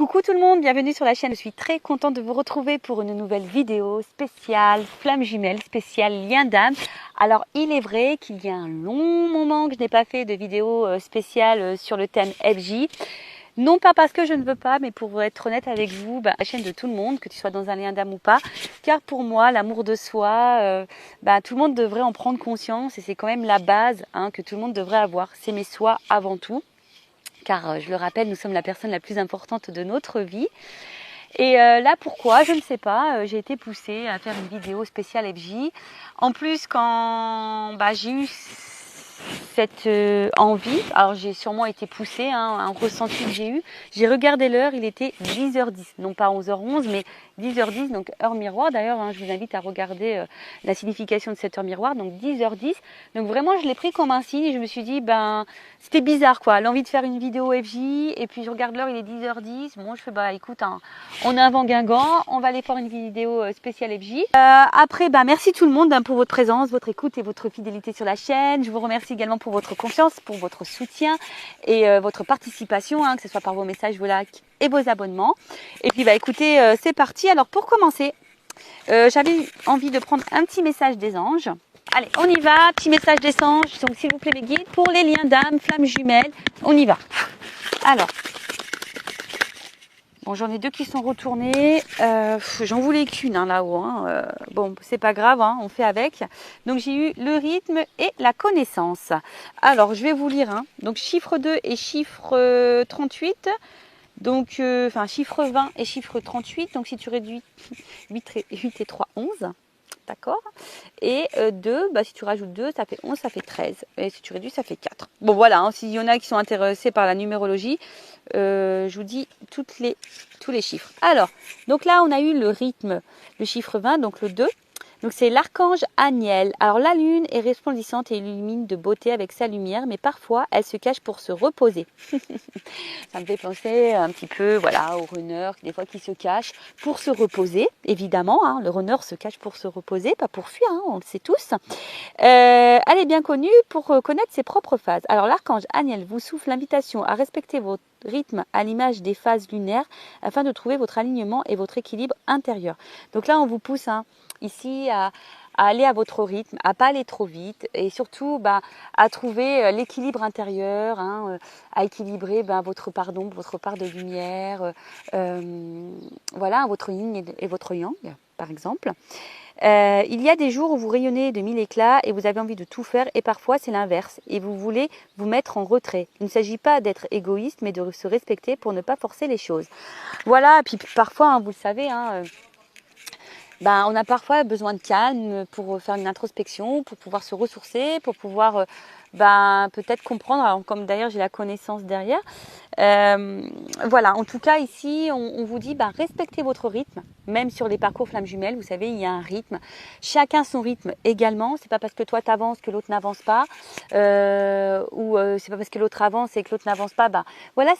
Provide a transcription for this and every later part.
Coucou tout le monde, bienvenue sur la chaîne. Je suis très contente de vous retrouver pour une nouvelle vidéo spéciale flamme jumelle, spéciale lien d'âme. Alors il est vrai qu'il y a un long moment que je n'ai pas fait de vidéo spéciale sur le thème FJ. Non pas parce que je ne veux pas, mais pour être honnête avec vous, la chaîne de tout le monde, que tu sois dans un lien d'âme ou pas, car pour moi, l'amour de soi, tout le monde devrait en prendre conscience et c'est quand même la base que tout le monde devrait avoir. S'aimer soi avant tout. Car je le rappelle, nous sommes la personne la plus importante de notre vie. Et là, pourquoi? Je ne sais pas. J'ai été poussée à faire une vidéo spéciale FJ. En plus, quand j'ai eu cette envie, alors j'ai sûrement été poussée, un ressenti que j'ai regardé l'heure, il était 10h10, non pas 11h11, mais 10h10, donc heure miroir. D'ailleurs, je vous invite à regarder la signification de cette heure miroir, donc 10h10. Donc vraiment, je l'ai pris comme un signe et je me suis dit, c'était bizarre quoi, l'envie de faire une vidéo FJ, et puis je regarde l'heure, il est 10h10. Bon, je fais, écoute, on a un vent guingant, on va aller faire une vidéo spéciale FJ. Après, merci tout le monde pour votre présence, votre écoute et votre fidélité sur la chaîne. Je vous remercie également pour votre confiance, pour votre soutien et votre participation, que ce soit par vos messages, vos likes et vos abonnements. Et puis écoutez, c'est parti. Alors pour commencer, j'avais envie de prendre un petit message des anges. Allez, on y va, petit message des anges. Donc s'il vous plaît mes guides, pour les liens d'âme, flammes jumelles, on y va. Alors, bon, j'en ai deux qui sont retournés. J'en voulais qu'une là-haut. Bon, c'est pas grave, on fait avec. Donc j'ai eu le rythme et la connaissance. Alors, je vais vous lire. Donc chiffre 2 et chiffre 38. Donc, chiffre 20 et chiffre 38. Donc si tu réduis 8 et 3, 11. D'accord. Et 2, si tu rajoutes 2, ça fait 11, ça fait 13. Et si tu réduis, ça fait 4. Bon, voilà, s'il y en a qui sont intéressés par la numérologie, je vous dis tous les chiffres. Alors, donc là, on a eu le rythme, le chiffre 20, donc le 2. Donc c'est l'archange Aniel. Alors la lune est resplendissante et illumine de beauté avec sa lumière, mais parfois elle se cache pour se reposer. Ça me fait penser un petit peu au runner, des fois qui se cache pour se reposer, évidemment. Le runner se cache pour se reposer, pas pour fuir, on le sait tous. Elle est bien connue pour connaître ses propres phases. Alors l'archange Aniel vous souffle l'invitation à respecter votre rythme à l'image des phases lunaires afin de trouver votre alignement et votre équilibre intérieur. Donc là, on vous pousse ici à aller à votre rythme, à pas aller trop vite et surtout à trouver l'équilibre intérieur, à équilibrer votre part d'ombre, votre part de lumière, votre yin et votre yang par exemple. Il y a des jours où vous rayonnez de mille éclats et vous avez envie de tout faire et parfois c'est l'inverse et vous voulez vous mettre en retrait. Il ne s'agit pas d'être égoïste mais de se respecter pour ne pas forcer les choses. Voilà, et puis parfois vous le savez, on a parfois besoin de calme pour faire une introspection, pour pouvoir se ressourcer, pour pouvoir peut-être comprendre, alors, comme d'ailleurs j'ai la connaissance derrière. En tout cas ici on vous dit respectez votre rythme, même sur les parcours flammes jumelles, vous savez il y a un rythme, chacun son rythme également, c'est pas parce que toi t'avances que l'autre n'avance pas, ou c'est pas parce que l'autre avance et que l'autre n'avance pas,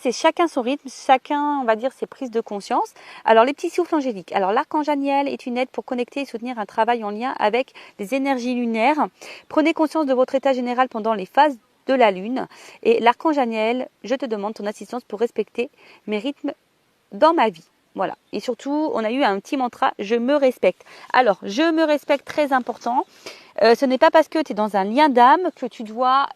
c'est chacun son rythme, chacun on va dire ses prises de conscience. Alors les petits souffles angéliques, alors l'archange Aniel est une aide pour connecter et soutenir un travail en lien avec les énergies lunaires. Prenez conscience de votre état général pendant les phases de la lune et l'archange Aniel, je te demande ton assistance pour respecter mes rythmes dans ma vie. Voilà. Et surtout, on a eu un petit mantra, je me respecte. Alors, je me respecte, très important. Ce n'est pas parce que tu es dans un lien d'âme que tu dois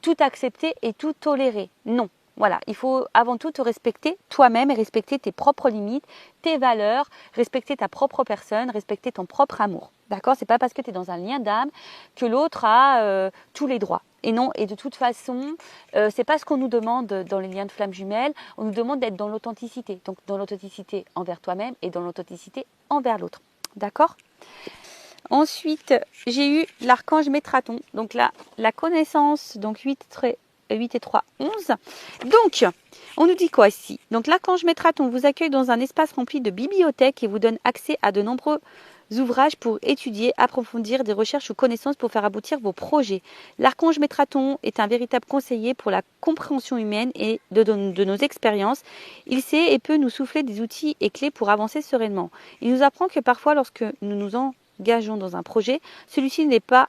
tout accepter et tout tolérer. Non. Voilà, il faut avant tout te respecter toi-même et respecter tes propres limites, tes valeurs, respecter ta propre personne, respecter ton propre amour. D'accord? C'est pas parce que tu es dans un lien d'âme que l'autre a tous les droits. Et non, et de toute façon, c'est pas ce qu'on nous demande dans les liens de flammes jumelles. On nous demande d'être dans l'authenticité. Donc dans l'authenticité envers toi-même et dans l'authenticité envers l'autre. D'accord? Ensuite, j'ai eu l'archange Métraton. Donc là, la connaissance, donc 8 et 3, 11. Donc, on nous dit quoi ici? Donc l'archange Métraton vous accueille dans un espace rempli de bibliothèques et vous donne accès à de nombreux ouvrages pour étudier, approfondir des recherches ou connaissances pour faire aboutir vos projets. L'archange Métraton est un véritable conseiller pour la compréhension humaine et de nos expériences. Il sait et peut nous souffler des outils et clés pour avancer sereinement. Il nous apprend que parfois, lorsque nous nous engageons dans un projet, celui-ci n'est pas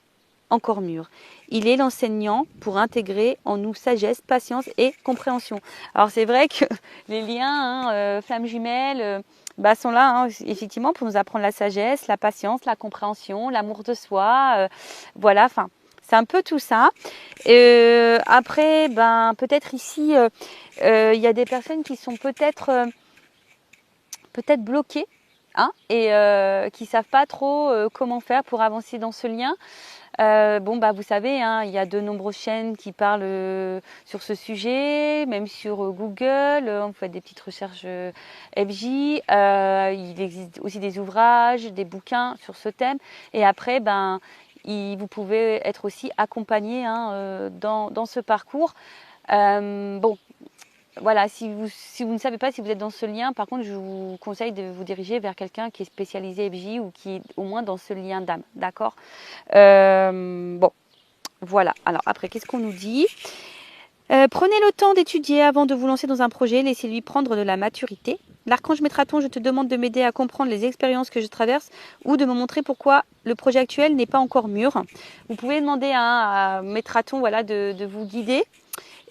encore mûr. Il est l'enseignant pour intégrer en nous sagesse, patience et compréhension. Alors c'est vrai que les liens, flammes jumelles, sont là, hein, effectivement, pour nous apprendre la sagesse, la patience, la compréhension, l'amour de soi. Voilà, enfin, c'est un peu tout ça. Après, peut-être ici, il y a des personnes qui sont peut-être bloquées, hein, et qui savent pas trop comment faire pour avancer dans ce lien. Vous savez, hein, il y a de nombreuses chaînes qui parlent sur ce sujet, même sur Google, on fait des petites recherches FJ, il existe aussi des ouvrages, des bouquins sur ce thème, et après, vous pouvez être aussi accompagné, hein, dans ce parcours. Voilà, si vous ne savez pas si vous êtes dans ce lien, par contre, je vous conseille de vous diriger vers quelqu'un qui est spécialisé FJ ou qui est au moins dans ce lien d'âme, d'accord? Voilà. Alors après, qu'est-ce qu'on nous dit? Prenez le temps d'étudier avant de vous lancer dans un projet, laissez-lui prendre de la maturité. L'archange Métraton, je te demande de m'aider à comprendre les expériences que je traverse ou de me montrer pourquoi le projet actuel n'est pas encore mûr. Vous pouvez demander à Métraton, voilà, de vous guider.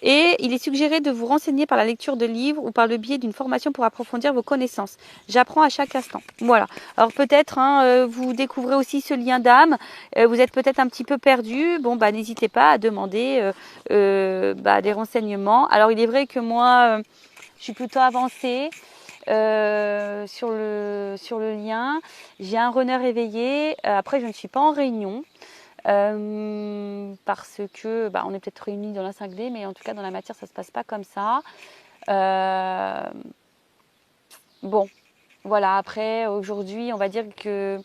Et il est suggéré de vous renseigner par la lecture de livres ou par le biais d'une formation pour approfondir vos connaissances. J'apprends à chaque instant. Voilà. Alors peut-être, hein, vous découvrez aussi ce lien d'âme. Vous êtes peut-être un petit peu perdu. N'hésitez pas à demander des renseignements. Alors il est vrai que moi, je suis plutôt avancée sur le lien. J'ai un runner éveillé. Après, je ne suis pas en réunion. Parce que on est peut-être réunis dans la 5D, mais en tout cas dans la matière ça se passe pas comme ça. Voilà, après aujourd'hui on va dire que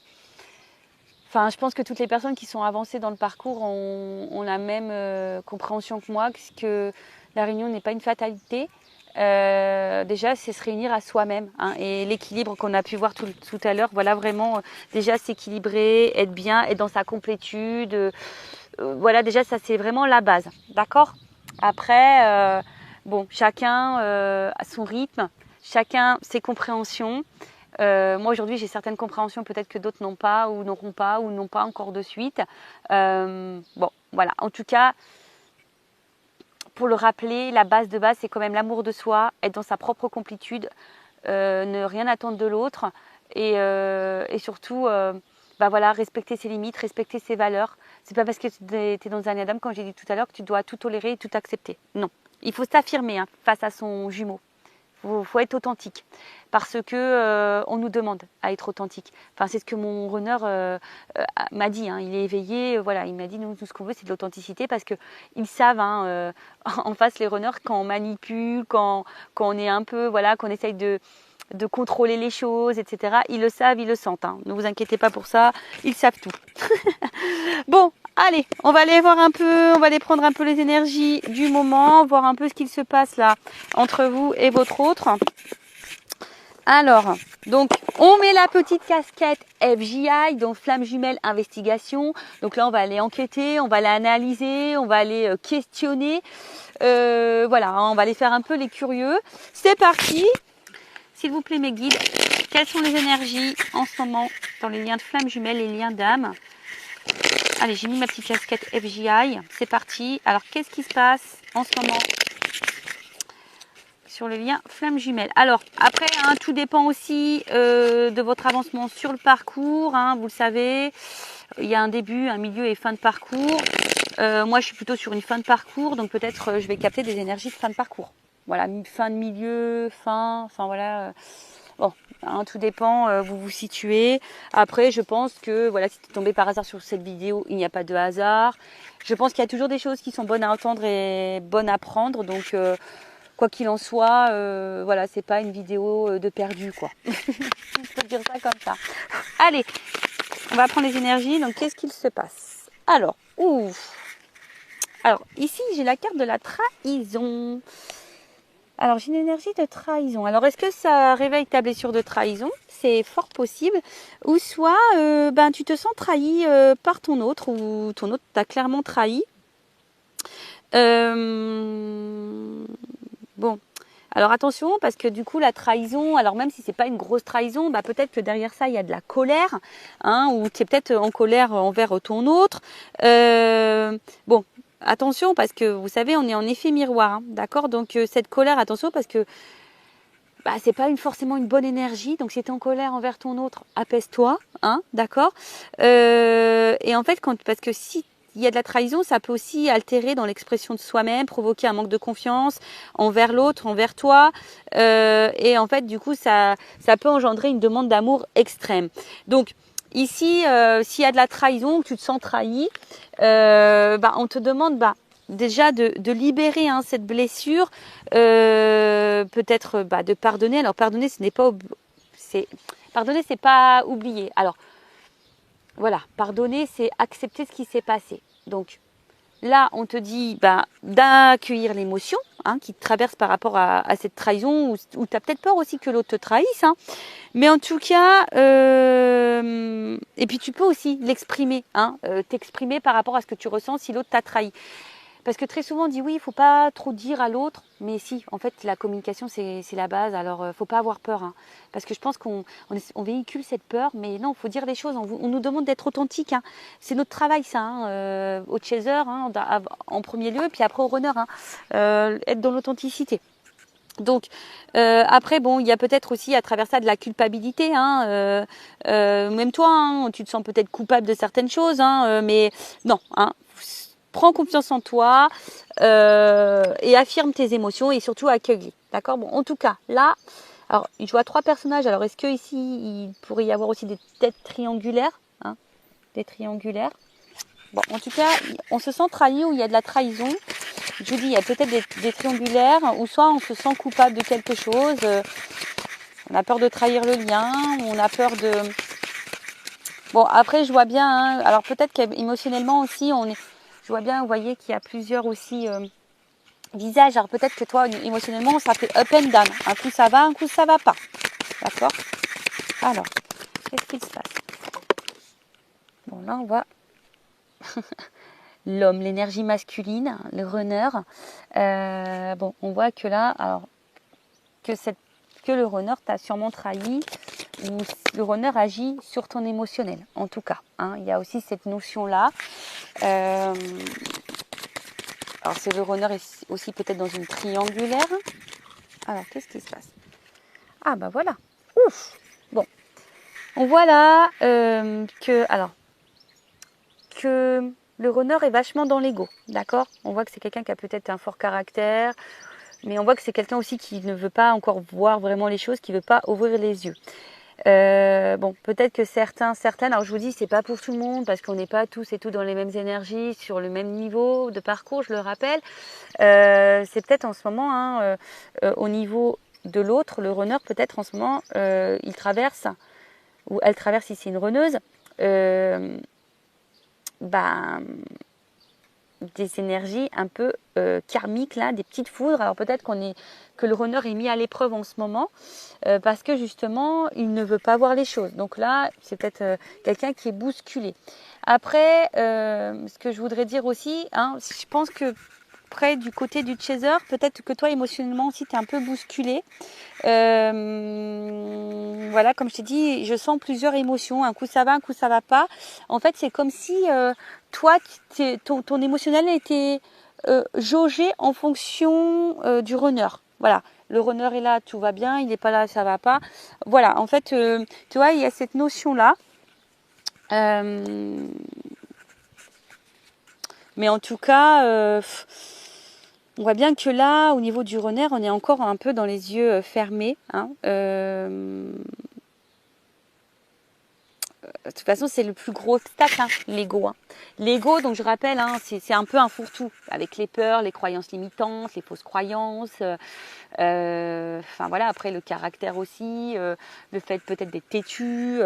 je pense que toutes les personnes qui sont avancées dans le parcours ont la même compréhension que moi, que la réunion n'est pas une fatalité. Déjà c'est se réunir à soi-même, hein, et l'équilibre qu'on a pu voir tout à l'heure, voilà, vraiment déjà s'équilibrer, être bien, être dans sa complétude, voilà, déjà ça c'est vraiment la base, d'accord? Après chacun a son rythme, chacun ses compréhensions. Moi aujourd'hui j'ai certaines compréhensions peut-être que d'autres n'ont pas ou n'auront pas ou n'ont pas encore de suite. Voilà, en tout cas pour le rappeler, la base de base, c'est quand même l'amour de soi, être dans sa propre complétude, ne rien attendre de l'autre et surtout, respecter ses limites, respecter ses valeurs. C'est pas parce que tu es dans un lien d'âme, comme j'ai dit tout à l'heure, que tu dois tout tolérer et tout accepter. Non, il faut s'affirmer, hein, face à son jumeau. Faut être authentique parce que on nous demande à être authentique. Enfin, c'est ce que mon runner m'a dit, hein. Il est éveillé, voilà, il m'a dit nous tout ce qu'on veut c'est de l'authenticité parce que ils savent, hein, en face les runners quand on manipule, quand on est un peu, voilà, qu'on essaye de contrôler les choses, etc. Ils le savent, ils le sentent, hein. Ne vous inquiétez pas pour ça, ils savent tout. Bon, allez, on va aller voir un peu, on va aller prendre un peu les énergies du moment, voir un peu ce qu'il se passe là entre vous et votre autre. Alors, donc, on met la petite casquette FJI, donc flamme jumelle investigation. Donc là, on va aller enquêter, on va aller analyser, on va aller questionner. Voilà, hein, on va aller faire un peu les curieux. C'est parti. S'il vous plaît, mes guides, quelles sont les énergies en ce moment dans les liens de flamme jumelle, les liens d'âme? Allez, j'ai mis ma petite casquette FJI. C'est parti. Alors, qu'est-ce qui se passe en ce moment sur le lien flamme jumelle? Alors, après, hein, tout dépend aussi de votre avancement sur le parcours. Hein, vous le savez, il y a un début, un milieu et fin de parcours. Moi, je suis plutôt sur une fin de parcours. Donc, peut-être je vais capter des énergies de fin de parcours. Voilà, fin de milieu, enfin voilà. Bon, hein, tout dépend, vous vous situez. Après, je pense que, voilà, si tu es tombé par hasard sur cette vidéo, il n'y a pas de hasard. Je pense qu'il y a toujours des choses qui sont bonnes à entendre et bonnes à prendre. Donc, quoi qu'il en soit, voilà, c'est pas une vidéo de perdu, quoi. Je peux dire ça comme ça. Allez, on va prendre les énergies. Donc, qu'est-ce qu'il se passe? Alors, Alors, ici, j'ai la carte de la trahison. Alors, j'ai une énergie de trahison. Alors, est-ce que ça réveille ta blessure de trahison? C'est fort possible. Ou soit, tu te sens trahi par ton autre, ou ton autre t'a clairement trahi. Alors attention, parce que du coup la trahison, alors même si c'est pas une grosse trahison, bah peut-être que derrière ça il y a de la colère, hein, ou tu es peut-être en colère envers ton autre. Bon, attention parce que vous savez on est en effet miroir, hein, d'accord. Donc cette colère, attention parce que bah, c'est pas forcément une bonne énergie. Donc si tu es en colère envers ton autre, apaise-toi, hein, d'accord. Et en fait parce que si il y a de la trahison, ça peut aussi altérer dans l'expression de soi-même, provoquer un manque de confiance envers l'autre, envers toi. Et en fait, du coup, ça peut engendrer une demande d'amour extrême. Donc, ici, s'il y a de la trahison, que tu te sens trahi, bah, on te demande déjà de libérer cette blessure, peut-être de pardonner. Alors, pardonner, pardonner, c'est pas oublier. Alors, voilà, pardonner, c'est accepter ce qui s'est passé. Donc là, on te dit d'accueillir l'émotion qui te traverse par rapport à cette trahison, ou tu as peut-être peur aussi que l'autre te trahisse. Mais en tout cas, et puis tu peux aussi l'exprimer, t'exprimer par rapport à ce que tu ressens si l'autre t'a trahi. Parce que très souvent on dit oui, il ne faut pas trop dire à l'autre, mais si, en fait la communication c'est la base, alors faut pas avoir peur. Parce que je pense qu'on véhicule cette peur, mais non, il faut dire les choses, on nous demande d'être authentique. C'est notre travail ça, au chaser en premier lieu, puis après au runner, être dans l'authenticité. Donc après bon, il y a peut-être aussi à travers ça de la culpabilité, même toi, tu te sens peut-être coupable de certaines choses, mais non, prends confiance en toi et affirme tes émotions et surtout accueille. D'accord. Bon, en tout cas, là, alors je vois 3 personnages. Alors, est-ce que ici, il pourrait y avoir aussi des têtes triangulaires, des triangulaires. Bon, en tout cas, on se sent trahi ou il y a de la trahison. Je vous dis, il y a peut-être des triangulaires ou soit on se sent coupable de quelque chose. On a peur de trahir le lien, on a peur de... Bon, après, je vois bien, alors peut-être qu'émotionnellement aussi, je vois bien, vous voyez qu'il y a plusieurs aussi visages. Alors peut-être que toi, émotionnellement, ça fait up and down. Un coup ça va, un coup ça va pas. D'accord. Alors, qu'est-ce qu'il se passe? Bon, là, on voit l'homme, l'énergie masculine, le runner. Bon, on voit que là, alors, que le runner t'a sûrement trahi, ou le runner agit sur ton émotionnel, en tout cas. Il y a aussi cette notion-là. Alors, c'est le runner aussi peut-être dans une triangulaire. Alors, qu'est-ce qui se passe? Ah, bah voilà. Ouf. Bon. On voit là que le runner est vachement dans l'ego. D'accord? On voit que c'est quelqu'un qui a peut-être un fort caractère. Mais on voit que c'est quelqu'un aussi qui ne veut pas encore voir vraiment les choses, qui ne veut pas ouvrir les yeux. Bon, peut-être que certaines, alors je vous dis, c'est pas pour tout le monde, parce qu'on n'est pas tous et toutes dans les mêmes énergies, sur le même niveau de parcours, je le rappelle. C'est peut-être en ce moment, au niveau de l'autre, le runner, peut-être en ce moment, il traverse, ou elle traverse, si c'est une runneuse, des énergies un peu karmiques, là, des petites foudres. Alors peut-être que le runner est mis à l'épreuve en ce moment parce que justement il ne veut pas voir les choses. Donc là c'est peut-être quelqu'un qui est bousculé. Après ce que je voudrais dire aussi, je pense que près du côté du chaser, peut-être que toi émotionnellement aussi tu es un peu bousculé. Voilà, comme je t'ai dit, je sens plusieurs émotions. Un coup ça va, un coup ça va pas. En fait, c'est comme si toi, ton émotionnel était jaugé en fonction du runner. Voilà, le runner est là, tout va bien. Il n'est pas là, ça va pas. Voilà, en fait, tu vois, il y a cette notion-là. Mais en tout cas, on voit bien que là, au niveau du runner, on est encore un peu dans les yeux fermés. De toute façon, c'est le plus gros obstacle, l'ego. L'ego, donc je rappelle, c'est un peu un fourre-tout, avec les peurs, les croyances limitantes, les fausses croyances. Voilà, après le caractère aussi, le fait peut-être d'être têtu.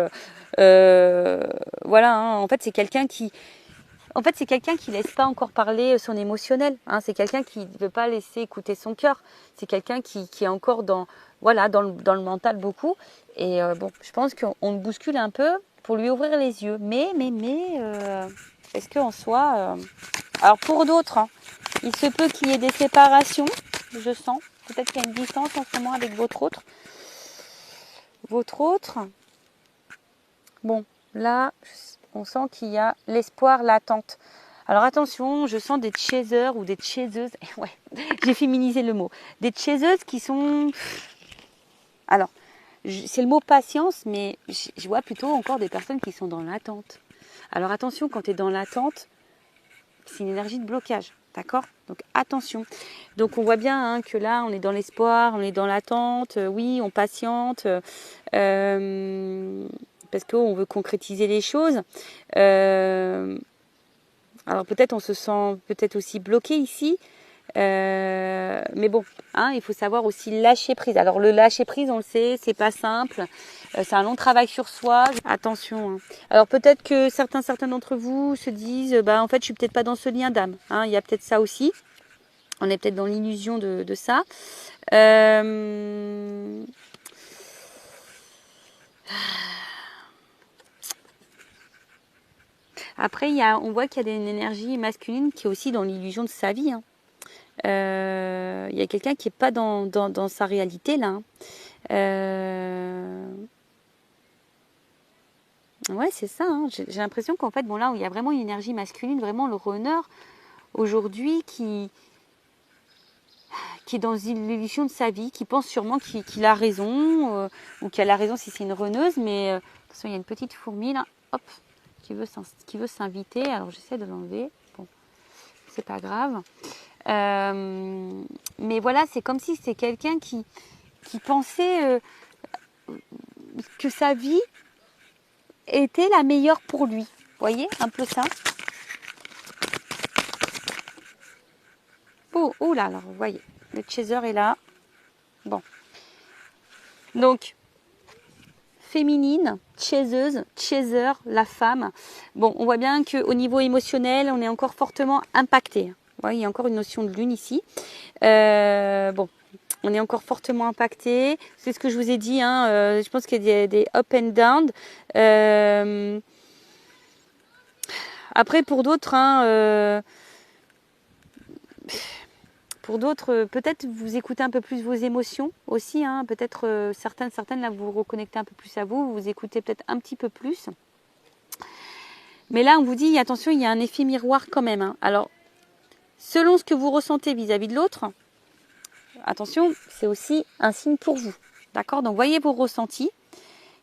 Voilà, en fait, c'est quelqu'un qui... laisse pas encore parler son émotionnel. C'est quelqu'un qui ne veut pas laisser écouter son cœur. C'est quelqu'un qui est encore dans le mental beaucoup. Et je pense qu'on le bouscule un peu pour lui ouvrir les yeux. Mais est-ce qu'en soi... Alors pour d'autres, il se peut qu'il y ait des séparations, je sens. Peut-être qu'il y a une distance en ce moment avec votre autre. Votre autre. Bon, là, on sent qu'il y a l'espoir, l'attente. Alors attention, je sens des chasers ou des chaseuses. Ouais, j'ai féminisé le mot. Des chaseuses qui sont... Alors, c'est le mot patience, mais je vois plutôt encore des personnes qui sont dans l'attente. Alors attention, quand tu es dans l'attente, c'est une énergie de blocage. D'accord? Donc attention. Donc on voit bien hein, que là, on est dans l'espoir, on est dans l'attente. Oui, on patiente. Parce qu'on veut concrétiser les choses. Alors peut-être on se sent peut-être aussi bloqué ici. Mais bon, hein, il faut savoir aussi lâcher prise. Alors le lâcher prise, on le sait, c'est pas simple. C'est un long travail sur soi. Attention. Hein. Alors peut-être que certains d'entre vous se disent, bah en fait, je suis peut-être pas dans ce lien d'âme. Hein. Il y a peut-être ça aussi. On est peut-être dans l'illusion de ça. Après, on voit qu'il y a une énergie masculine qui est aussi dans l'illusion de sa vie. Hein. Il y a quelqu'un qui n'est pas dans sa réalité là. Ouais, c'est ça. Hein. J'ai l'impression qu'en fait, bon là, où il y a vraiment une énergie masculine, vraiment le runner aujourd'hui qui est dans l'illusion de sa vie, qui pense sûrement qu'il a raison, ou qu'il a la raison si c'est une runneuse, mais attention, il y a une petite fourmi là, hop, qui veut s'inviter. Alors j'essaie de l'enlever. Bon, c'est pas grave. Mais voilà, c'est comme si c'était quelqu'un qui pensait que sa vie était la meilleure pour lui. Vous voyez, un peu ça. Oh là, alors, vous voyez, le chaser est là. Bon. Donc, féminine, chaiseuse, chaser, la femme. Bon, on voit bien qu'au niveau émotionnel, on est encore fortement impacté. Vous voyez, il y a encore une notion de lune ici. Bon, on est encore fortement impacté. C'est ce que je vous ai dit. Hein, je pense qu'il y a des up and down. Après, pour d'autres, hein, peut-être vous écoutez un peu plus vos émotions aussi. Hein, peut-être certaines, là, vous vous reconnectez un peu plus à vous. Vous écoutez peut-être un petit peu plus. Mais là, on vous dit, attention, il y a un effet miroir quand même. Hein. Alors, selon ce que vous ressentez vis-à-vis de l'autre, attention, c'est aussi un signe pour vous. D'accord? Donc, voyez vos ressentis.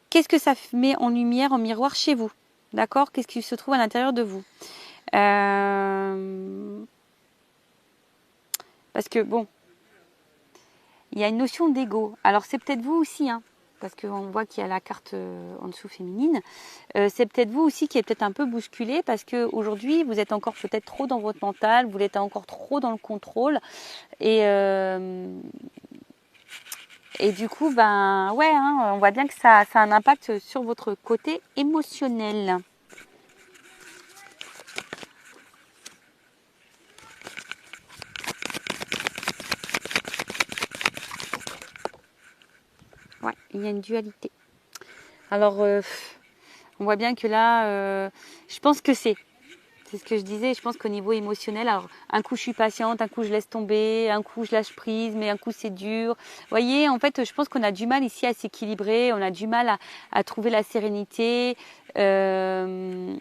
Qu'est-ce que ça met en lumière, en miroir chez vous? D'accord? Qu'est-ce qui se trouve à l'intérieur de vous? Parce que, bon, il y a une notion d'ego. Alors, c'est peut-être vous aussi, hein, parce qu'on voit qu'il y a la carte en dessous féminine. C'est peut-être vous aussi qui est peut-être un peu bousculé, parce qu'aujourd'hui, vous êtes encore peut-être trop dans votre mental, vous êtes encore trop dans le contrôle. Et du coup, ben ouais, hein, on voit bien que ça a un impact sur votre côté émotionnel. Ouais, il y a une dualité. Alors, on voit bien que là, je pense que c'est ce que je disais, je pense qu'au niveau émotionnel, alors un coup je suis patiente, un coup je laisse tomber, un coup je lâche prise, mais un coup c'est dur. Vous voyez, en fait, je pense qu'on a du mal ici à s'équilibrer, on a du mal à trouver la sérénité. On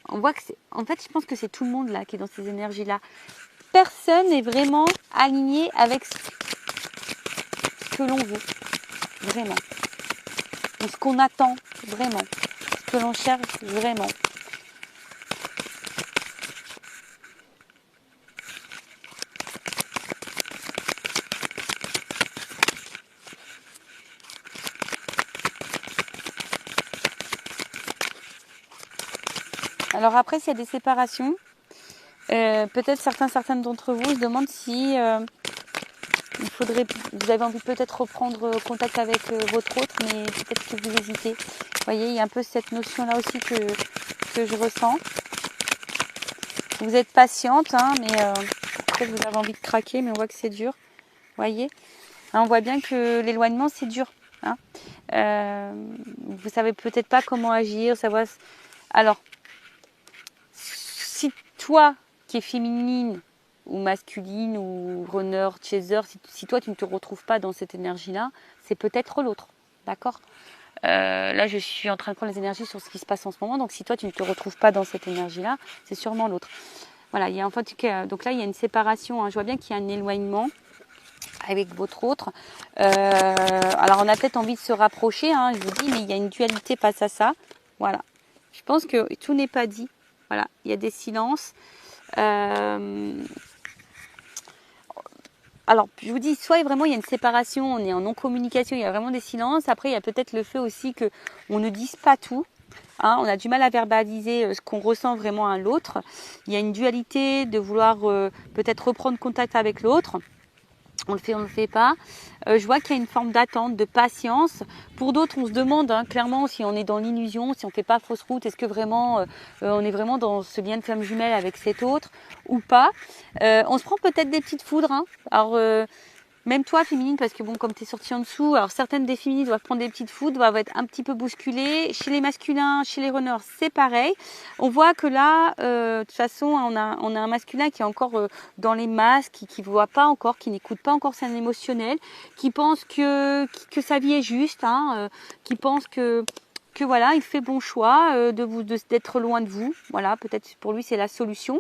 voit que en fait, je pense que c'est tout le monde là qui est dans ces énergies-là. Personne n'est vraiment aligné avec ce que l'on veut, vraiment. Ou ce qu'on attend, vraiment. Ce que l'on cherche, vraiment. Alors après, s'il y a des séparations, peut-être certaines d'entre vous se demandent si vous avez envie de peut-être reprendre contact avec votre autre, mais peut-être que vous hésitez. Vous voyez, il y a un peu cette notion-là aussi que je ressens. Vous êtes patiente, hein, mais peut-être vous avez envie de craquer, mais on voit que c'est dur. Vous voyez, hein, on voit bien que l'éloignement, c'est dur. Hein. Vous savez peut-être pas comment agir, savoir. Alors, si toi qui es féminine, ou masculine ou runner, chaser, si toi tu ne te retrouves pas dans cette énergie-là, c'est peut-être l'autre, d'accord? Là, je suis en train de prendre les énergies sur ce qui se passe en ce moment, donc si toi tu ne te retrouves pas dans cette énergie-là, c'est sûrement l'autre. Voilà, il y a enfin, donc là il y a une séparation, hein. Je vois bien qu'il y a un éloignement avec votre autre. Alors on a peut-être envie de se rapprocher, hein, je vous dis, mais il y a une dualité face à ça. Voilà. Je pense que tout n'est pas dit. Voilà, il y a des silences. Alors, je vous dis, soit vraiment il y a une séparation, on est en non-communication, il y a vraiment des silences. Après, il y a peut-être le fait aussi qu'on ne dise pas tout. Hein, on a du mal à verbaliser ce qu'on ressent vraiment à l'autre. Il y a une dualité de vouloir peut-être reprendre contact avec l'autre. On le fait, on ne le fait pas. Je vois qu'il y a une forme d'attente, de patience. Pour d'autres, on se demande clairement si on est dans l'illusion, si on ne fait pas fausse route, est-ce que vraiment on est vraiment dans ce lien de flamme jumelle avec cet autre ou pas. On se prend peut-être des petites foudres. Hein. Alors, même toi, féminine, parce que bon, comme tu es sortie en dessous, alors certaines des féminines doivent prendre des petites foudres, doivent être un petit peu bousculées. Chez les masculins, chez les runners, c'est pareil. On voit que là, de toute façon, on a un masculin qui est encore dans les masques, qui ne voit pas encore, qui n'écoute pas encore son émotionnel, qui pense que sa vie est juste, hein, qui pense que voilà, il fait bon choix d'être loin de vous. Voilà, peut-être pour lui c'est la solution.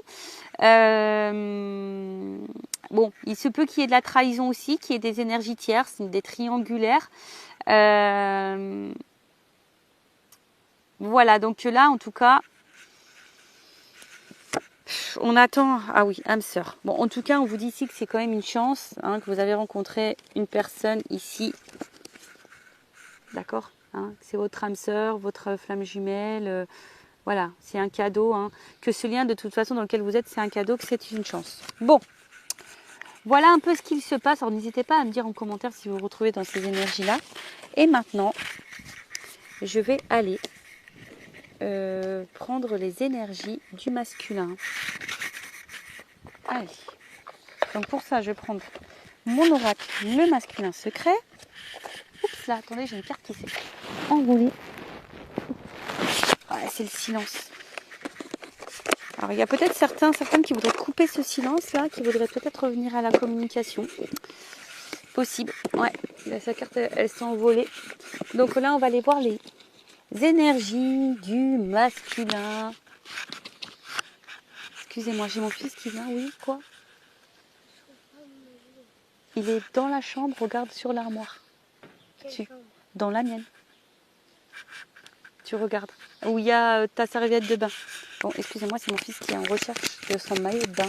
Bon, il se peut qu'il y ait de la trahison aussi, qu'il y ait des énergies tierces, des triangulaires. Voilà, donc là en tout cas, on attend. Ah oui, âme sœur. Bon, en tout cas, on vous dit ici que c'est quand même une chance, hein, que vous avez rencontré une personne ici. D'accord, hein, c'est votre âme sœur, votre flamme jumelle. Voilà, c'est un cadeau. Hein, que ce lien, de toute façon, dans lequel vous êtes, c'est un cadeau, que c'est une chance. Bon, voilà un peu ce qu'il se passe. Alors, n'hésitez pas à me dire en commentaire si vous vous retrouvez dans ces énergies-là. Et maintenant, je vais aller prendre les énergies du masculin. Allez. Donc, pour ça, je vais prendre mon oracle, le masculin secret. Oups, là, attendez, j'ai une carte qui s'est enroulée. Ah, c'est le silence. Alors, il y a peut-être certaines qui voudraient couper ce silence-là, qui voudraient peut-être revenir à la communication. Possible. Ouais, là, sa carte, elle s'est envolée. Donc là, on va aller voir les énergies du masculin. Excusez-moi, j'ai mon fils qui vient. Oui, quoi? Il est dans la chambre, regarde sur l'armoire. Dans la mienne. Tu regardes. Où il y a ta serviette de bain. Bon, excusez-moi, c'est mon fils qui est en recherche de son maillot de bain.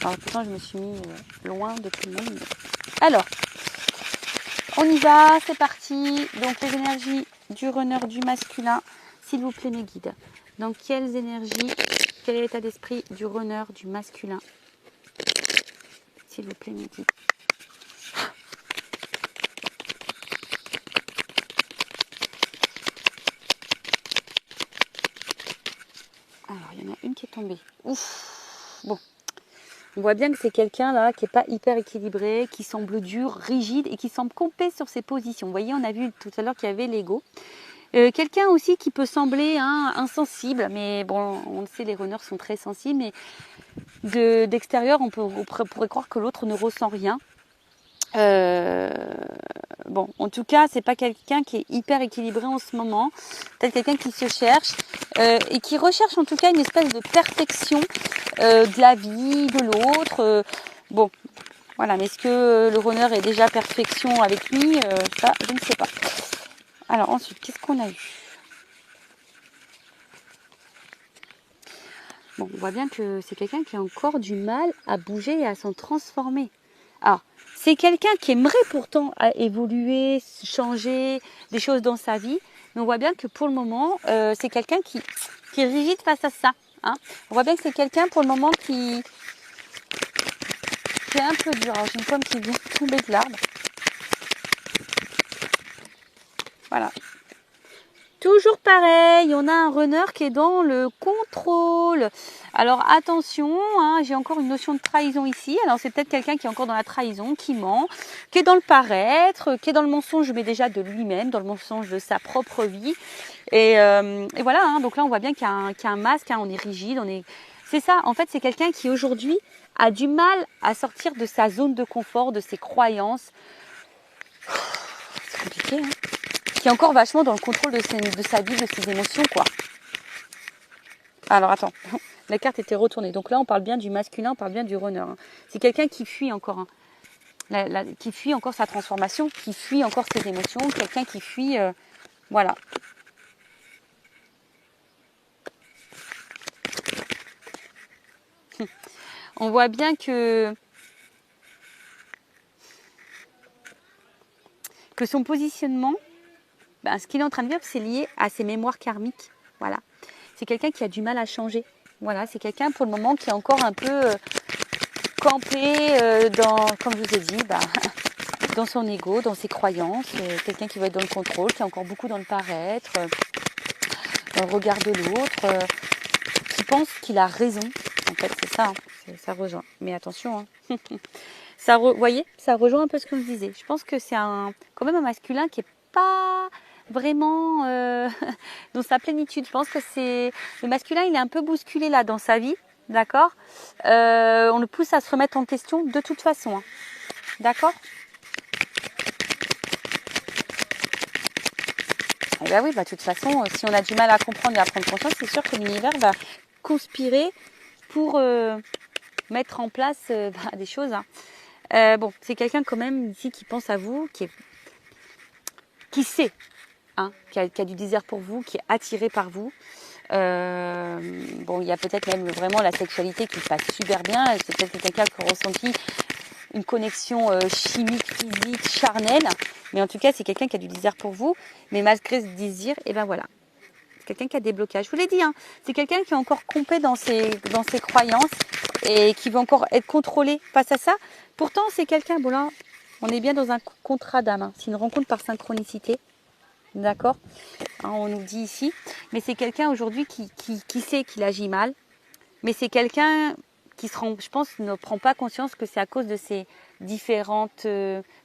Alors pourtant, je me suis mis loin de tout le monde. Alors, on y va, c'est parti. Donc les énergies du runner, du masculin. S'il vous plaît, mes guides. Dans quelles énergies, quel est l'état d'esprit du runner, du masculin? S'il vous plaît, mes guides. Alors, il y en a une qui est tombée. Ouf. Bon. On voit bien que c'est quelqu'un là qui n'est pas hyper équilibré, qui semble dur, rigide et qui semble camper sur ses positions. Vous voyez, on a vu tout à l'heure qu'il y avait l'ego. Quelqu'un aussi qui peut sembler insensible, mais bon, on le sait, les runners sont très sensibles, mais d'extérieur, on pourrait croire que l'autre ne ressent rien. Bon, en tout cas, c'est pas quelqu'un qui est hyper équilibré en ce moment. Peut-être quelqu'un qui se cherche et qui recherche en tout cas une espèce de perfection de la vie, de l'autre. Bon, voilà. Mais est-ce que le runner est déjà perfection avec lui? Ça, je ne sais pas. Alors ensuite, qu'est-ce qu'on a eu? Bon, on voit bien que c'est quelqu'un qui a encore du mal à bouger et à s'en transformer. Alors, c'est quelqu'un qui aimerait pourtant évoluer, changer des choses dans sa vie, mais on voit bien que pour le moment, c'est quelqu'un qui est rigide face à ça. Hein. On voit bien que c'est quelqu'un pour le moment qui est un peu dur. Alors, j'ai une pomme qui vient tomber de l'arbre. Voilà. Toujours pareil, on a un runner qui est dans le contrôle. Alors attention, hein, j'ai encore une notion de trahison ici. Alors c'est peut-être quelqu'un qui est encore dans la trahison, qui ment, qui est dans le paraître, qui est dans le mensonge, mais déjà de lui-même, dans le mensonge de sa propre vie. Et voilà, hein, donc là on voit bien qu'il y a un masque, hein, on est rigide, C'est ça, en fait, c'est quelqu'un qui aujourd'hui a du mal à sortir de sa zone de confort, de ses croyances. C'est compliqué, hein. Qui est encore vachement dans le contrôle de sa vie, de ses émotions, quoi. Alors, attends, la carte était retournée. Donc là, on parle bien du masculin, on parle bien du runner. Hein. C'est quelqu'un qui fuit encore, hein. Qui fuit encore sa transformation, qui fuit encore ses émotions, quelqu'un qui fuit... voilà. On voit bien que son positionnement, ben, ce qu'il est en train de vivre, c'est lié à ses mémoires karmiques. Voilà. C'est quelqu'un qui a du mal à changer. Voilà, c'est quelqu'un pour le moment qui est encore un peu campé dans, comme je vous ai dit, bah, dans son ego, dans ses croyances. Quelqu'un qui va être dans le contrôle, qui est encore beaucoup dans le paraître, dans le regard de l'autre, qui pense qu'il a raison. En fait, c'est ça, hein, ça rejoint. Mais attention, hein. Vous voyez, ça rejoint un peu ce que je disais. Je pense que c'est quand même un masculin qui n'est pas vraiment dans sa plénitude. Je pense que le masculin, il est un peu bousculé là dans sa vie, d'accord. On le pousse à se remettre en question de toute façon, hein. D'accord. Et bien oui, de toute façon, si on a du mal à comprendre et à prendre conscience, c'est sûr que l'univers va conspirer pour mettre en place des choses, hein. Bon, c'est quelqu'un quand même ici qui pense à vous, qui sait, hein, qui a du désir pour vous, qui est attiré par vous. Bon, il y a peut-être même vraiment la sexualité qui passe super bien. C'est peut-être quelqu'un qui a ressenti une connexion chimique, physique, charnelle. Mais en tout cas, c'est quelqu'un qui a du désir pour vous. Mais malgré ce désir, et ben voilà. C'est quelqu'un qui a des blocages. Je vous l'ai dit, hein, c'est quelqu'un qui est encore complet dans ses croyances et qui veut encore être contrôlé face à ça. Pourtant, c'est quelqu'un, bon là, on est bien dans un contrat d'âme. Hein. C'est une rencontre par synchronicité. D'accord, hein, on nous dit ici. Mais c'est quelqu'un aujourd'hui qui sait qu'il agit mal. Mais c'est quelqu'un qui, je pense, ne prend pas conscience que c'est à cause de ses différentes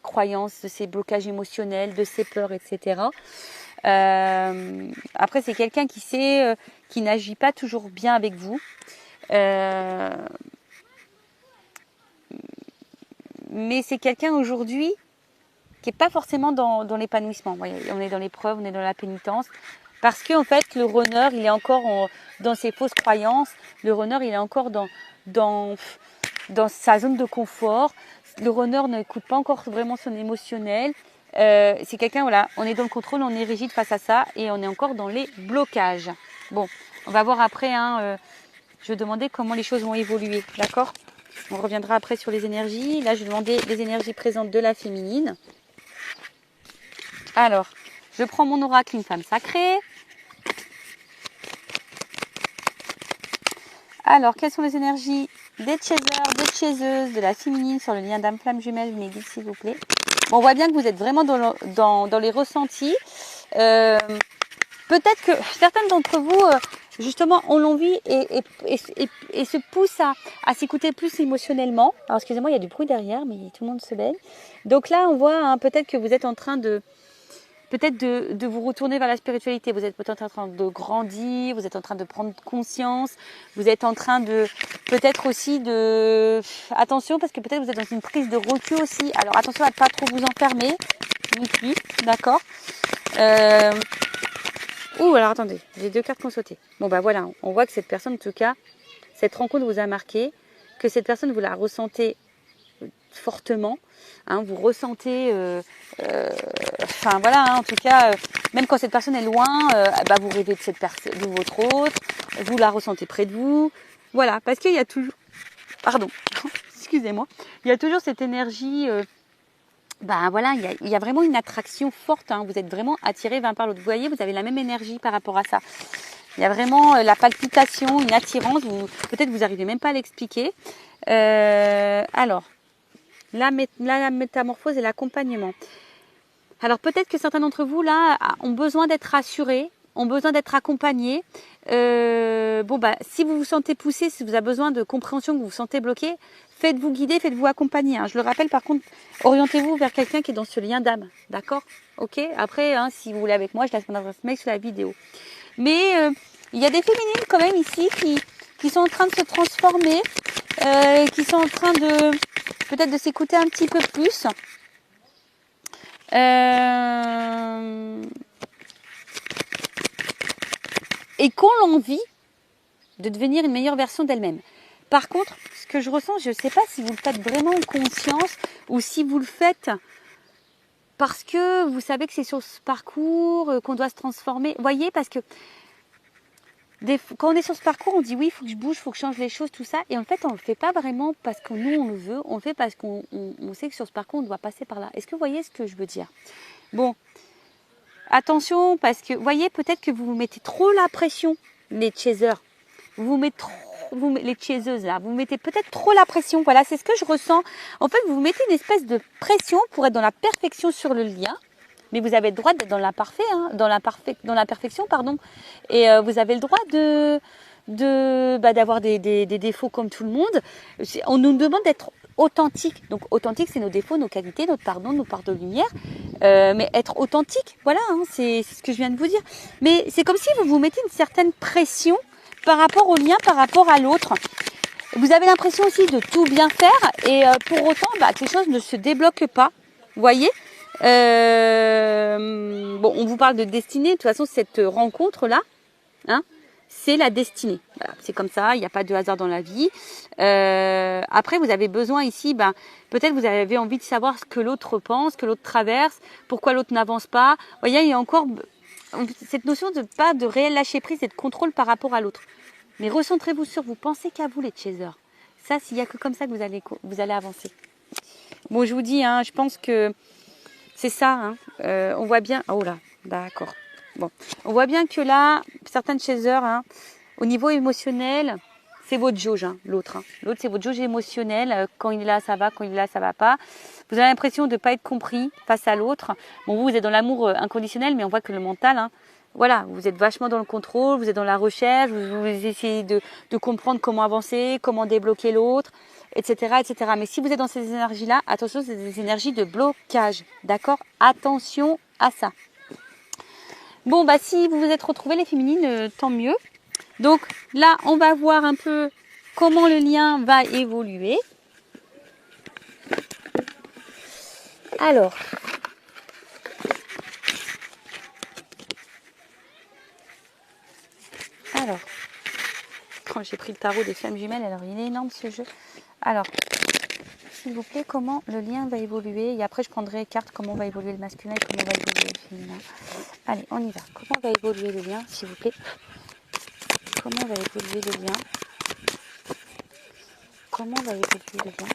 croyances, de ses blocages émotionnels, de ses peurs, etc. Après, c'est quelqu'un qui sait, qui n'agit pas toujours bien avec vous. Mais c'est quelqu'un aujourd'hui qui n'est pas forcément dans l'épanouissement. On est dans l'épreuve, on est dans la pénitence. Parce qu'en fait, le runner, il est encore dans ses fausses croyances. Le runner, il est encore dans sa zone de confort. Le runner n'écoute pas encore vraiment son émotionnel. C'est quelqu'un, voilà, on est dans le contrôle, on est rigide face à ça et on est encore dans les blocages. Bon, on va voir après, hein, je vais demander comment les choses vont évoluer, d'accord ? On reviendra après sur les énergies. Là, je vais demander les énergies présentes de la féminine. Alors, je prends mon oracle, une femme sacrée. Alors, quelles sont les énergies des chasers, des chaseuses, de la féminine sur le lien d'âme flamme jumelle, vous m'aidez s'il vous plaît. Bon, on voit bien que vous êtes vraiment dans les ressentis. Peut-être que certaines d'entre vous, justement, ont l'envie et se poussent à s'écouter plus émotionnellement. Alors, excusez-moi, il y a du bruit derrière, mais tout le monde se baigne. Donc là, on voit hein, peut-être que vous êtes en train de vous retourner vers la spiritualité. Vous êtes peut-être en train de grandir, vous êtes en train de prendre conscience, vous êtes en train de peut-être aussi de... Attention, parce que peut-être vous êtes dans une prise de recul aussi. Alors attention à ne pas trop vous enfermer, non plus, d'accord. Ouh, alors attendez, j'ai 2 cartes qui ont sauté. Bon bah voilà, on voit que cette personne, en tout cas, cette rencontre vous a marqué, que cette personne, vous la ressentez fortement, hein, vous ressentez, enfin voilà, hein, en tout cas, même quand cette personne est loin, vous rêvez de cette personne, de votre autre, vous la ressentez près de vous, voilà, parce qu'il y a toujours, pardon, excusez-moi, il y a toujours cette énergie, voilà, il y a vraiment une attraction forte, hein, vous êtes vraiment attiré l'un par l'autre, vous voyez, vous avez la même énergie par rapport à ça. Il y a vraiment la palpitation, une attirance, peut-être vous n'arrivez même pas à l'expliquer. Alors, la métamorphose et l'accompagnement. Alors peut-être que certains d'entre vous là ont besoin d'être rassurés, ont besoin d'être accompagnés. Si vous vous sentez poussé, si vous avez besoin de compréhension, que vous vous sentez bloqué, faites-vous guider, faites-vous accompagner. Hein. Je le rappelle par contre, orientez-vous vers quelqu'un qui est dans ce lien d'âme, d'accord ? Ok. Après, hein, si vous voulez avec moi, je laisse mon adresse mail sur la vidéo. Mais il y a des féminines quand même ici qui sont en train de se transformer, qui sont en train de peut-être de s'écouter un petit peu plus. Et qu'on l'envie de devenir une meilleure version d'elle-même. Par contre, ce que je ressens, je ne sais pas si vous le faites vraiment en conscience ou si vous le faites parce que vous savez que c'est sur ce parcours qu'on doit se transformer. Vous voyez, parce que quand on est sur ce parcours, on dit oui, il faut que je bouge, il faut que je change les choses, tout ça. Et en fait, on ne le fait pas vraiment parce que nous, on le veut. On le fait parce qu'on sait que sur ce parcours, on doit passer par là. Est-ce que vous voyez ce que je veux dire? Bon, attention, parce que, vous voyez, peut-être que vous vous mettez trop la pression, les chasers. Les chaseuses là, vous mettez peut-être trop la pression. Voilà, c'est ce que je ressens. En fait, vous mettez une espèce de pression pour être dans la perfection sur le lien. Mais vous avez le droit d'être dans l'imparfait, hein, dans la perfection, pardon. Et vous avez le droit d'avoir des défauts comme tout le monde. On nous demande d'être authentique. Donc authentique, c'est nos défauts, nos qualités, notre pardon, nos parts de lumière. Mais être authentique, voilà, hein, c'est ce que je viens de vous dire. Mais c'est comme si vous vous mettez une certaine pression par rapport au lien, par rapport à l'autre. Vous avez l'impression aussi de tout bien faire et pour autant que les choses ne se débloquent pas. Vous voyez, bon, on vous parle de destinée. De toute façon, cette rencontre-là, hein, c'est la destinée. Voilà, c'est comme ça, il n'y a pas de hasard dans la vie. Après, vous avez besoin ici, peut-être vous avez envie de savoir ce que l'autre pense, que l'autre traverse, pourquoi l'autre n'avance pas. Vous voyez, il y a encore cette notion de pas de réel lâcher prise et de contrôle par rapport à l'autre. Mais recentrez-vous sur vous, pensez qu'à vous les chasers. Ça, s'il n'y a que comme ça que vous allez avancer. Bon, je vous dis, hein, je pense que c'est ça. Hein. On voit bien. Oh là, d'accord. Bon, on voit bien que là, certains chasers, hein, au niveau émotionnel, c'est votre jauge, hein, l'autre. Hein. L'autre, c'est votre jauge émotionnelle. Quand il est là, ça va. Quand il est là, ça va pas. Vous avez l'impression de ne pas être compris face à l'autre. Bon, vous êtes dans l'amour inconditionnel, mais on voit que le mental, hein, voilà, vous êtes vachement dans le contrôle, vous êtes dans la recherche, vous essayez de comprendre comment avancer, comment débloquer l'autre, etc., etc. Mais si vous êtes dans ces énergies-là, attention, c'est des énergies de blocage, d'accord? Attention à ça. Bon, si vous vous êtes retrouvés les féminines, tant mieux. Donc là, on va voir un peu comment le lien va évoluer. Alors, quand j'ai pris le tarot des flammes jumelles, alors il est énorme ce jeu. Alors, s'il vous plaît, comment le lien va évoluer? Et après, je prendrai carte comment va évoluer le masculin et comment va évoluer le féminin. Allez, on y va. Comment va évoluer le lien, s'il vous plaît? Comment va évoluer le lien? Comment va évoluer le lien?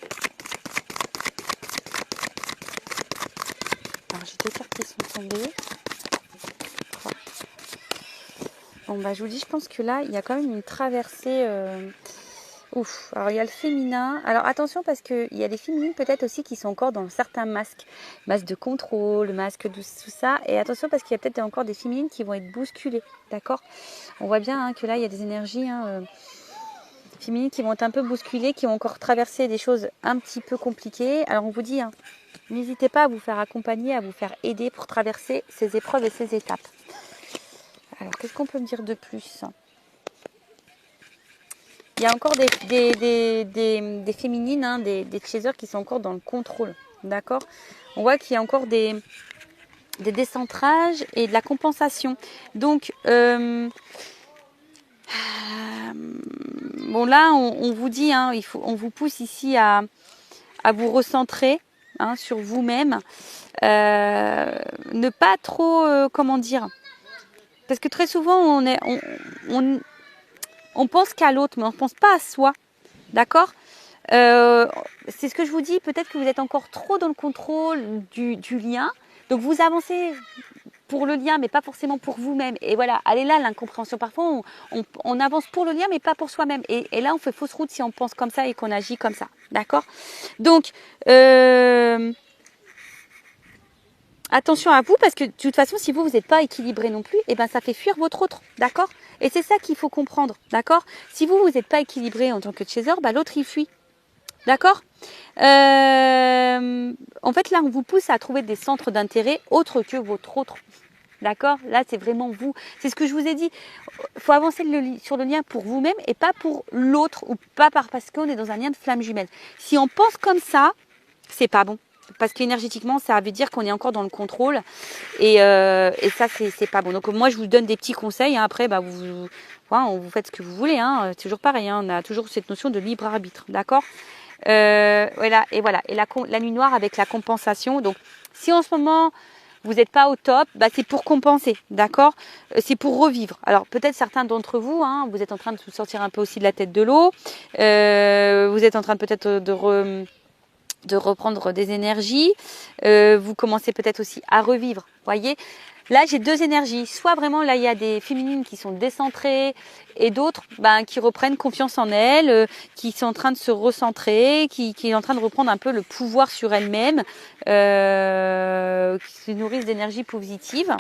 Alors, j'ai 2 cartes qui sont tombées. 3. Bon, je vous dis, je pense que là, il y a quand même une traversée. Ouf. Alors, il y a le féminin. Alors, attention, parce qu'il y a des féminines peut-être aussi qui sont encore dans certains masques. Masque de contrôle, masque de tout ça. Et attention, parce qu'il y a peut-être encore des féminines qui vont être bousculées. D'accord? On voit bien hein, que là, il y a des énergies féminines qui vont être un peu bousculées, qui vont encore traverser des choses un petit peu compliquées. Alors, on vous dit, hein, n'hésitez pas à vous faire accompagner, à vous faire aider pour traverser ces épreuves et ces étapes. Alors, qu'est-ce qu'on peut me dire de plus? Il y a encore des féminines, hein, des chasers qui sont encore dans le contrôle. D'accord? On voit qu'il y a encore des décentrages et de la compensation. Donc, bon là, on vous dit, hein, on vous pousse ici à vous recentrer hein, sur vous-même. Ne pas trop, comment dire? Parce que très souvent, on pense qu'à l'autre, mais on ne pense pas à soi. D'accord? C'est ce que je vous dis. Peut-être que vous êtes encore trop dans le contrôle du lien. Donc, vous avancez pour le lien, mais pas forcément pour vous-même. Et voilà, elle est là, l'incompréhension. Parfois, on avance pour le lien, mais pas pour soi-même. Et là, on fait fausse route si on pense comme ça et qu'on agit comme ça. D'accord? Donc, attention à vous, parce que de toute façon, si vous n'êtes pas équilibré non plus, et ça fait fuir votre autre, d'accord? Et c'est ça qu'il faut comprendre, d'accord? Si vous n'êtes pas équilibré en tant que chaser, l'autre il fuit, d'accord? En fait, là, on vous pousse à trouver des centres d'intérêt autres que votre autre, D'accord? Là, c'est vraiment vous. C'est ce que je vous ai dit. Il faut avancer sur le lien pour vous-même et pas pour l'autre ou pas parce qu'on est dans un lien de flamme jumelle. Si on pense comme ça, c'est pas bon. Parce qu'énergétiquement, ça veut dire qu'on est encore dans le contrôle. Et ça, c'est pas bon. Donc, moi, je vous donne des petits conseils. Hein. Après, vous faites ce que vous voulez. Hein. C'est toujours pareil. Hein. On a toujours cette notion de libre arbitre. D'accord? Voilà. Et la nuit noire avec la compensation. Donc, si en ce moment, vous n'êtes pas au top, c'est pour compenser. D'accord? C'est pour revivre. Alors, peut-être certains d'entre vous, hein, vous êtes en train de vous sortir un peu aussi de la tête de l'eau. Vous êtes en train peut-être de reprendre des énergies. Vous commencez peut-être aussi à revivre. Voyez, là j'ai deux énergies. Soit vraiment là il y a des féminines qui sont décentrées et d'autres qui reprennent confiance en elles, qui sont en train de se recentrer, qui est en train de reprendre un peu le pouvoir sur elles-mêmes, qui se nourrissent d'énergie positive.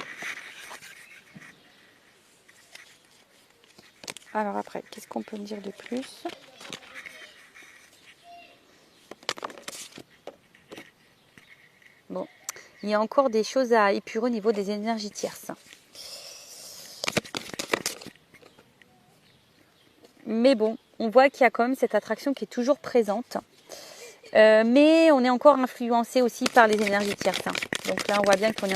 Alors après, qu'est-ce qu'on peut me dire de plus ? Bon, il y a encore des choses à épurer au niveau des énergies tierces. Mais bon, on voit qu'il y a quand même cette attraction qui est toujours présente. Mais on est encore influencé aussi par les énergies tierces. Donc là, on voit bien qu'on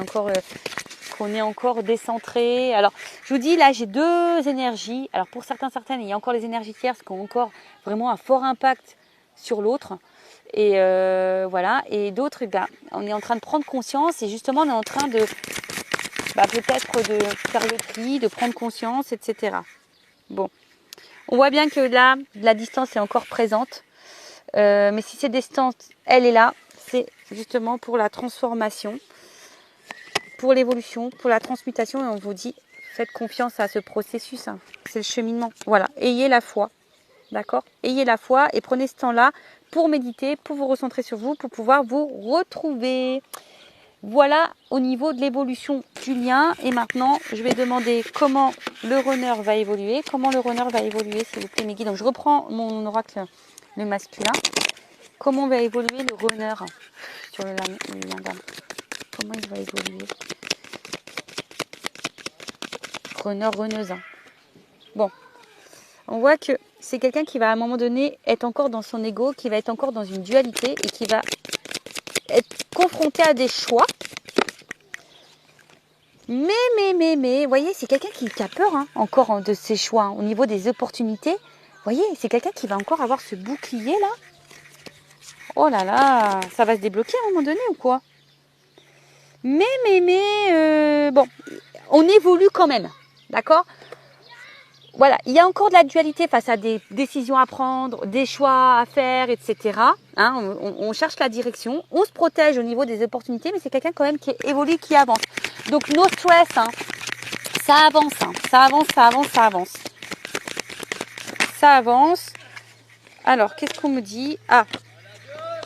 est encore décentré. Alors, je vous dis, là, j'ai deux énergies. Alors, pour certaines, il y a encore les énergies tierces qui ont encore vraiment un fort impact sur l'autre. Et voilà. Et d'autres, on est en train de prendre conscience. Et justement, on est en train de peut-être de faire le tri, de prendre conscience, etc. Bon. On voit bien que là, la distance est encore présente. Mais si cette distance, elle est là, c'est justement pour la transformation, pour l'évolution, pour la transmutation. Et on vous dit, faites confiance à ce processus. Hein. C'est le cheminement. Voilà. Ayez la foi. D'accord ? Ayez la foi et prenez ce temps-là pour méditer, pour vous recentrer sur vous, pour pouvoir vous retrouver. Voilà au niveau de l'évolution du lien. Et maintenant, je vais demander comment le runner va évoluer. Comment le runner va évoluer, s'il vous plaît, mes guides. Donc, je reprends mon oracle, le masculin. Comment va évoluer le runner sur le lien d'âme ? Comment il va évoluer ? Runner, runneuse. Bon. On voit que c'est quelqu'un qui va à un moment donné être encore dans son ego, qui va être encore dans une dualité et qui va être confronté à des choix. Mais, vous voyez, c'est quelqu'un qui a peur encore de ses choix. Hein, au niveau des opportunités, vous voyez, c'est quelqu'un qui va encore avoir ce bouclier là. Oh là là, ça va se débloquer à un moment donné ou quoi ? Mais, bon, on évolue quand même, d'accord ? Voilà, il y a encore de la dualité face à des décisions à prendre, des choix à faire, etc. Hein, on cherche la direction, on se protège au niveau des opportunités, mais c'est quelqu'un quand même qui évolue, qui avance. Donc, no stress, ça avance, ça avance. Ça avance. Alors, qu'est-ce qu'on me dit ? Ah,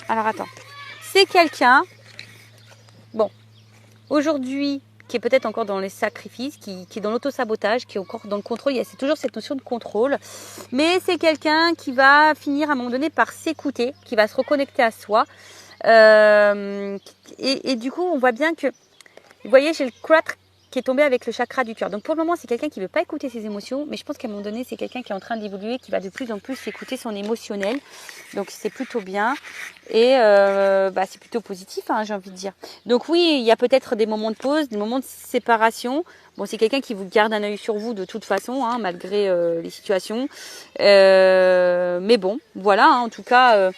alors attends. C'est quelqu'un, bon, aujourd'hui, qui est peut-être encore dans les sacrifices, qui est dans l'auto-sabotage, qui est encore dans le contrôle. C'est toujours cette notion de contrôle. Mais c'est quelqu'un qui va finir à un moment donné par s'écouter, qui va se reconnecter à soi. Et du coup, on voit bien que, vous voyez, j'ai le 4 qui est tombé avec le chakra du cœur. Donc pour le moment, c'est quelqu'un qui ne veut pas écouter ses émotions, mais je pense qu'à un moment donné, c'est quelqu'un qui est en train d'évoluer, qui va de plus en plus écouter son émotionnel. Donc c'est plutôt bien et c'est plutôt positif, j'ai envie de dire. Donc oui, il y a peut-être des moments de pause, des moments de séparation. Bon, c'est quelqu'un qui vous garde un œil sur vous de toute façon, malgré les situations. Mais bon, voilà, en tout cas...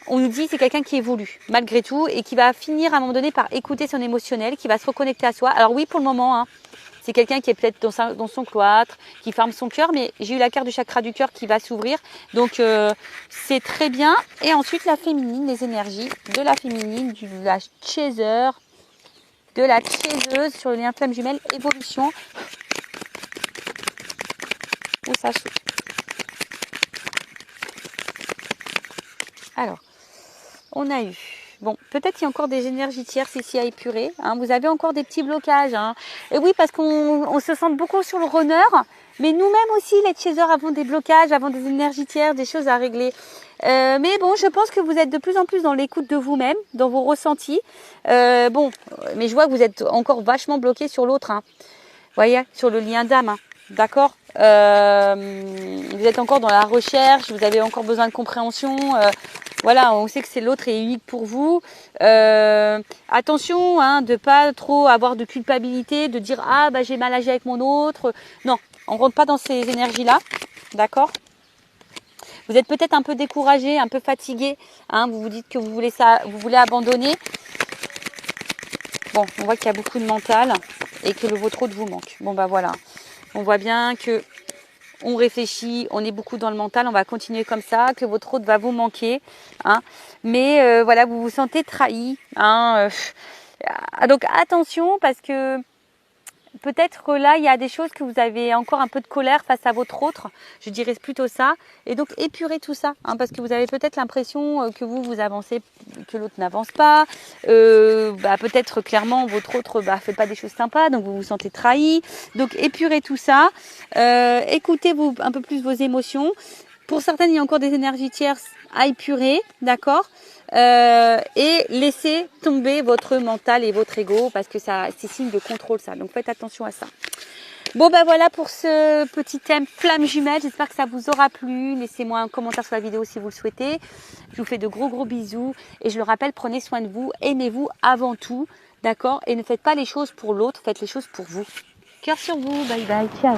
on nous dit que c'est quelqu'un qui évolue malgré tout et qui va finir à un moment donné par écouter son émotionnel, qui va se reconnecter à soi. Alors oui, pour le moment, c'est quelqu'un qui est peut-être dans son cloître, qui ferme son cœur, mais j'ai eu la carte du chakra du cœur qui va s'ouvrir. Donc c'est très bien. Et ensuite la féminine, les énergies de la féminine, de la chaser, de la chaiseuse sur le lien flamme jumelle, évolution. Où ça s'ouvre. Alors. On a eu, bon, peut-être il y a encore des énergies tierces ici à épurer. Vous avez encore des petits blocages. Et oui, parce qu'on se sent beaucoup sur le runner. Mais nous-mêmes aussi, les chasers, avons des blocages, avons des énergies tierces, des choses à régler. Mais bon, je pense que vous êtes de plus en plus dans l'écoute de vous-même, dans vos ressentis. Bon, mais je vois que vous êtes encore vachement bloqué sur l'autre. Hein. Vous voyez, sur le lien d'âme. Hein. D'accord. Vous êtes encore dans la recherche, vous avez encore besoin de compréhension. Voilà, on sait que c'est l'autre est unique pour vous. Attention, hein, de pas trop avoir de culpabilité, de dire ah bah j'ai mal agi avec mon autre. Non, on rentre pas dans ces énergies-là, d'accord. Vous êtes peut-être un peu découragé, un peu fatigué. Hein, vous vous dites que vous voulez abandonner. Bon, on voit qu'il y a beaucoup de mental et que votre autre vous manque. Bon bah voilà, on voit bien que on réfléchit, on est beaucoup dans le mental, on va continuer comme ça, que votre autre va vous manquer, hein. Mais voilà, vous vous sentez trahi, hein. Donc attention parce que peut-être là il y a des choses que vous avez encore un peu de colère face à votre autre, je dirais plutôt ça, et donc épurez tout ça, hein, parce que vous avez peut-être l'impression que vous avancez, que l'autre n'avance pas, peut-être clairement votre autre fait pas des choses sympas, donc vous vous sentez trahi, donc épurez tout ça, écoutez un peu plus vos émotions. Pour certaines il y a encore des énergies tierces à épurer, d'accord. Et laissez tomber votre mental et votre ego parce que ça c'est signe de contrôle ça, donc faites attention à ça. Bon ben voilà pour ce petit thème flamme jumelle, j'espère que ça vous aura plu, laissez-moi un commentaire sur la vidéo si vous le souhaitez, je vous fais de gros bisous et je le rappelle, prenez soin de vous, aimez-vous avant tout, d'accord, et ne faites pas les choses pour l'autre, faites les choses pour vous. Cœur sur vous, bye bye, ciao.